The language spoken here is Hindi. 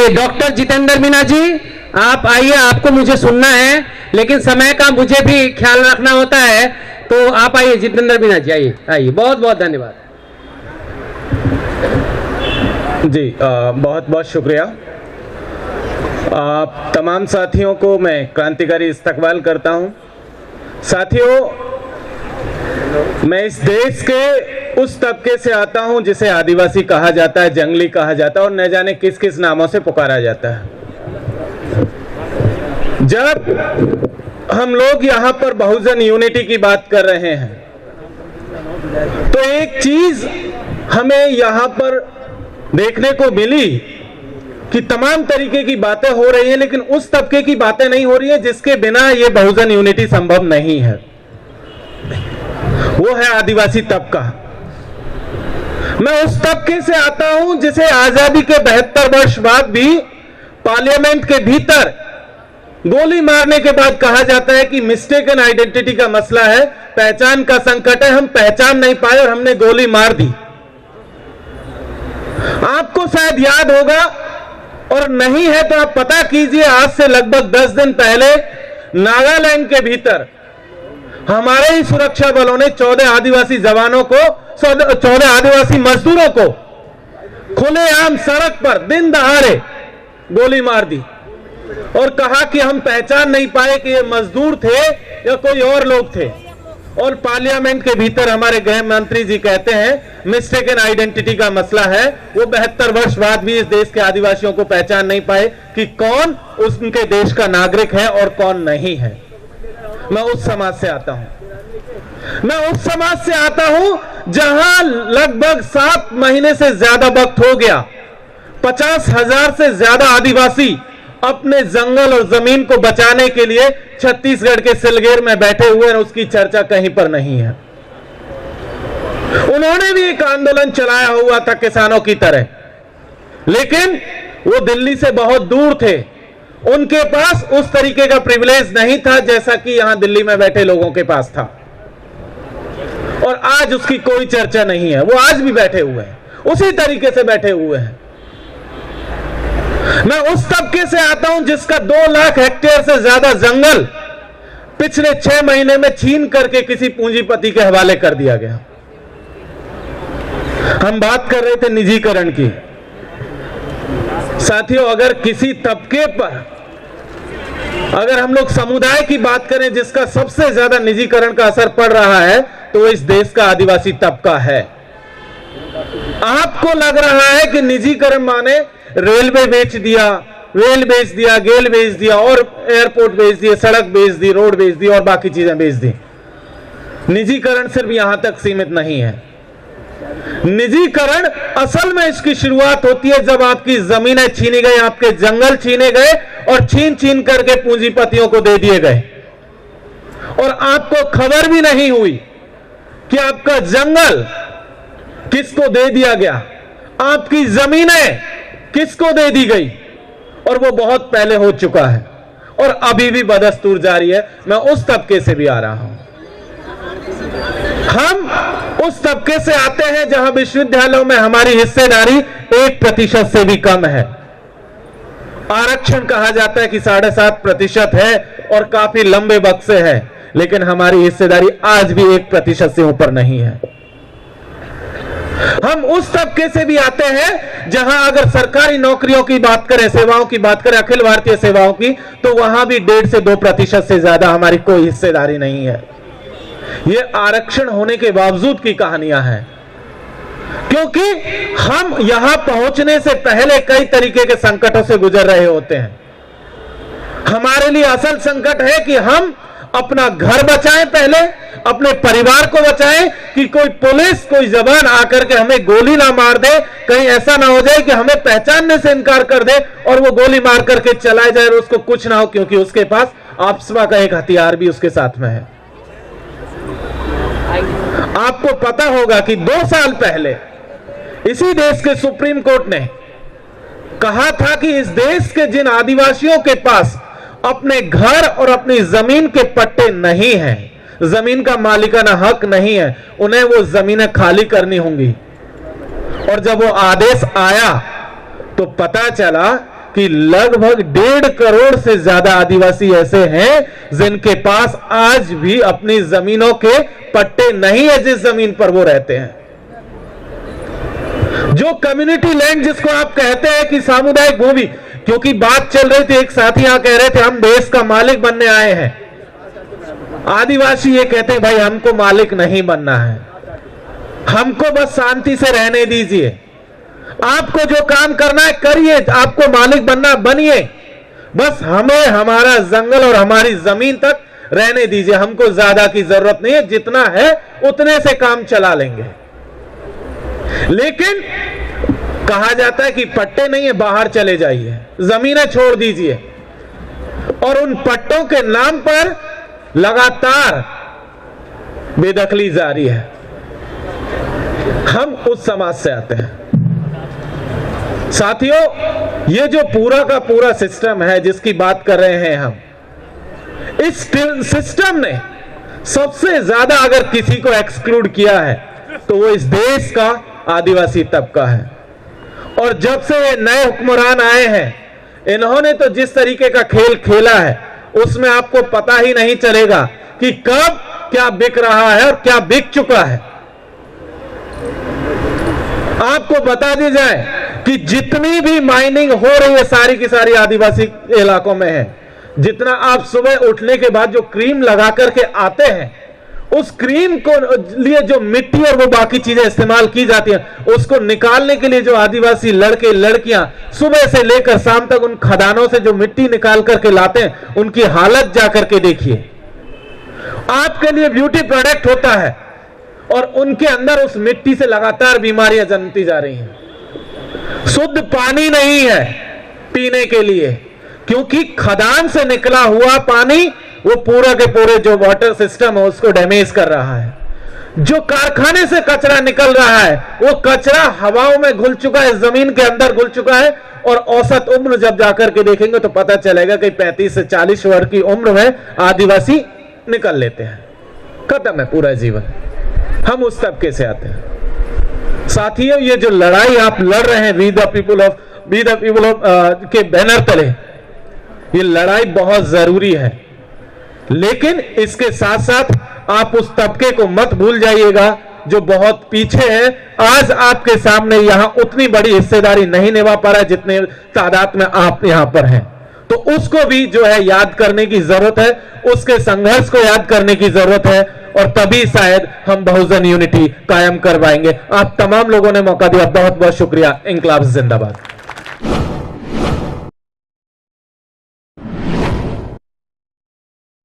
आइए डॉक्टर जितेंद्र मीना जी, आप आइए, आपको मुझे सुनना है लेकिन समय का मुझे भी ख्याल रखना होता है, तो आप आइए जितेंद्र मीना जी, आइए आइए। बहुत बहुत धन्यवाद जी। बहुत बहुत शुक्रिया। आप तमाम साथियों को मैं क्रांतिकारी इस्तकबाल करता हूं। साथियों, मैं इस देश के उस तबके से आता हूं जिसे आदिवासी कहा जाता है, जंगली कहा जाता है और न जाने किस किस नामों से पुकारा जाता है। जब हम लोग यहां पर बहुजन यूनिटी की बात कर रहे हैं तो एक चीज हमें यहां पर देखने को मिली कि तमाम तरीके की बातें हो रही हैं, लेकिन उस तबके की बातें नहीं हो रही है जिसके बिना ये बहुजन यूनिटी संभव नहीं है। वो है आदिवासी तबका। मैं उस तबके से आता हूं जिसे आजादी के 72 वर्ष बाद भी पार्लियामेंट के भीतर गोली मारने के बाद कहा जाता है कि मिस्टेकन आइडेंटिटी का मसला है, पहचान का संकट है, हम पहचान नहीं पाए और हमने गोली मार दी। आपको शायद याद होगा और नहीं है तो आप पता कीजिए, आज से लगभग 10 दिन पहले नागालैंड के भीतर हमारे ही सुरक्षा बलों ने 14 आदिवासी जवानों को, 14 आदिवासी मजदूरों को खुलेआम सड़क पर दिन दहाड़े गोली मार दी और कहा कि हम पहचान नहीं पाए कि ये मजदूर थे या कोई और लोग थे। और पार्लियामेंट के भीतर हमारे गृह मंत्री जी कहते हैं मिस्टेकन आइडेंटिटी का मसला है, वो 72 वर्ष बाद भी इस देश के आदिवासियों को पहचान नहीं पाए कि कौन उनके देश का नागरिक है और कौन नहीं है। मैं उस समाज से आता हूं। मैं उस समाज से आता हूं जहां लगभग 7 महीने से ज्यादा वक्त हो गया 50,000 से ज्यादा आदिवासी अपने जंगल और जमीन को बचाने के लिए छत्तीसगढ़ के सिलगेर में बैठे हुए हैं, उसकी चर्चा कहीं पर नहीं है। उन्होंने भी एक आंदोलन चलाया हुआ था किसानों की तरह, लेकिन वो दिल्ली से बहुत दूर थे, उनके पास उस तरीके का प्रिविलेज नहीं था जैसा कि यहां दिल्ली में बैठे लोगों के पास था। और आज उसकी कोई चर्चा नहीं है, वो आज भी बैठे हुए हैं, उसी तरीके से बैठे हुए हैं। मैं उस तबके से आता हूं जिसका 2 लाख हेक्टेयर से ज्यादा जंगल पिछले 6 महीने में छीन करके किसी पूंजीपति के हवाले कर दिया गया। हम बात कर रहे थे निजीकरण की। साथियों, अगर किसी तबके पर, अगर हम लोग समुदाय की बात करें जिसका सबसे ज्यादा निजीकरण का असर पड़ रहा है तो इस देश का आदिवासी तबका है। आपको लग रहा है कि निजीकरण माने रेलवे बेच दिया, रेल बेच दिया, गेल बेच दिया और एयरपोर्ट बेच दिए, सड़क बेच दी, रोड बेच दी और बाकी चीजें बेच दी। निजीकरण सिर्फ यहां तक सीमित नहीं है। निजीकरण असल में इसकी शुरुआत होती है जब आपकी जमीनें छीनी गई, आपके जंगल छीने गए और छीन छीन करके पूंजीपतियों को दे दिए गए और आपको खबर भी नहीं हुई कि आपका जंगल किसको दे दिया गया, आपकी जमीनें किसको दे दी गई, और वो बहुत पहले हो चुका है और अभी भी बदस्तूर जारी है। मैं उस तबके से भी आ रहा हूं। हम उस तबके से आते हैं जहां विश्वविद्यालयों में हमारी हिस्सेदारी 1% से भी कम है। आरक्षण कहा जाता है कि 7.5% है और काफी लंबे वक्त से है, लेकिन हमारी हिस्सेदारी आज भी 1% से ऊपर नहीं है। हम उस तबके से भी आते हैं जहां अगर सरकारी नौकरियों की बात करें, सेवाओं की बात करें, अखिल भारतीय सेवाओं की, तो वहां भी 1.5 से 2% से ज्यादा हमारी कोई हिस्सेदारी नहीं है। ये आरक्षण होने के बावजूद की कहानियां हैं, क्योंकि हम यहां पहुंचने से पहले कई तरीके के संकटों से गुजर रहे होते हैं। हमारे लिए असल संकट है कि हम अपना घर बचाएं, पहले अपने परिवार को बचाएं कि कोई पुलिस, कोई जवान आकर के हमें गोली ना मार दे, कहीं ऐसा ना हो जाए कि हमें पहचानने से इनकार कर दे और वो गोली मार करके चला जाए और उसको कुछ ना हो, क्योंकि उसके पास आपस्मा का एक हथियार भी उसके साथ में है। आपको पता होगा कि 2 साल पहले इसी देश के सुप्रीम कोर्ट ने कहा था कि इस देश के जिन आदिवासियों के पास अपने घर और अपनी जमीन के पट्टे नहीं हैं, जमीन का मालिकाना हक नहीं है, उन्हें वो जमीनें खाली करनी होंगी। और जब वो आदेश आया तो पता चला कि लगभग 1.5 करोड़ से ज्यादा आदिवासी ऐसे हैं जिनके पास आज भी अपनी जमीनों के पट्टे नहीं है, जिस जमीन पर वो रहते हैं। जो कम्युनिटी लैंड जिसको आप कहते हैं कि सामुदायिक भूमि, क्योंकि बात चल रही थी, एक साथी यहां कह रहे थे हम देश का मालिक बनने आए हैं। आदिवासी ये कहते हैं भाई हमको मालिक नहीं बनना है, हमको बस शांति से रहने दीजिए। आपको जो काम करना है करिए, आपको मालिक बनना बनिए, बस हमें हमारा जंगल और हमारी जमीन तक रहने दीजिए, हमको ज्यादा की जरूरत नहीं है, जितना है उतने से काम चला लेंगे। लेकिन कहा जाता है कि पट्टे नहीं है, बाहर चले जाइए, जमीनें छोड़ दीजिए, और उन पट्टों के नाम पर लगातार बेदखली जारी है। हम उस समाज से आते हैं। साथियों, ये जो पूरा का पूरा सिस्टम है जिसकी बात कर रहे हैं हम, इस सिस्टम ने सबसे ज्यादा अगर किसी को एक्सक्लूड किया है तो वो इस देश का आदिवासी तबका है। और जब से ये नए हुक्मरान आए हैं, इन्होंने तो जिस तरीके का खेल खेला है उसमें आपको पता ही नहीं चलेगा कि कब क्या बिक रहा है और क्या बिक चुका है। आपको बता दी जाए कि जितनी भी माइनिंग हो रही है सारी की सारी आदिवासी इलाकों में है। जितना आप सुबह उठने के बाद जो क्रीम लगा करके आते हैं, उस क्रीम को लिए जो मिट्टी और वो बाकी चीजें इस्तेमाल की जाती हैं, उसको निकालने के लिए जो आदिवासी लड़के लड़कियां सुबह से लेकर शाम तक उन खदानों से जो मिट्टी निकाल करके लाते हैं, उनकी हालत जा करके देखिए। आपके लिए ब्यूटी प्रोडक्ट होता है और उनके अंदर उस मिट्टी से लगातार बीमारियां जन्मती जा रही हैं। शुद्ध पानी नहीं है पीने के लिए, क्योंकि खदान से निकला हुआ पानी वो पूरा के पूरे जो वाटर सिस्टम है उसको डैमेज कर रहा है। जो कारखाने से कचरा निकल रहा है वो कचरा हवाओं में घुल चुका है, जमीन के अंदर घुल चुका है, और औसत उम्र जब जाकर के देखेंगे तो पता चलेगा कि 35 से 40 वर्ष की उम्र में आदिवासी निकल लेते हैं, खत्म है पूरा जीवन। हम उस तबके से आते हैं। साथियों, ये जो लड़ाई आप लड़ रहे हैं वी द पीपल ऑफ के बैनर तले, ये लड़ाई बहुत जरूरी है, लेकिन इसके साथ साथ आप उस तबके को मत भूल जाइएगा जो बहुत पीछे है। आज आपके सामने यहां उतनी बड़ी हिस्सेदारी नहीं निभा पा रहा है जितने तादाद में आप यहां पर हैं, तो उसको भी जो है याद करने की जरूरत है, उसके संघर्ष को याद करने की जरूरत है, और तभी शायद हम बहुजन यूनिटी कायम कर पाएंगे। आप तमाम लोगों ने मौका दिया, बहुत बहुत शुक्रिया। इंकलाब जिंदाबाद।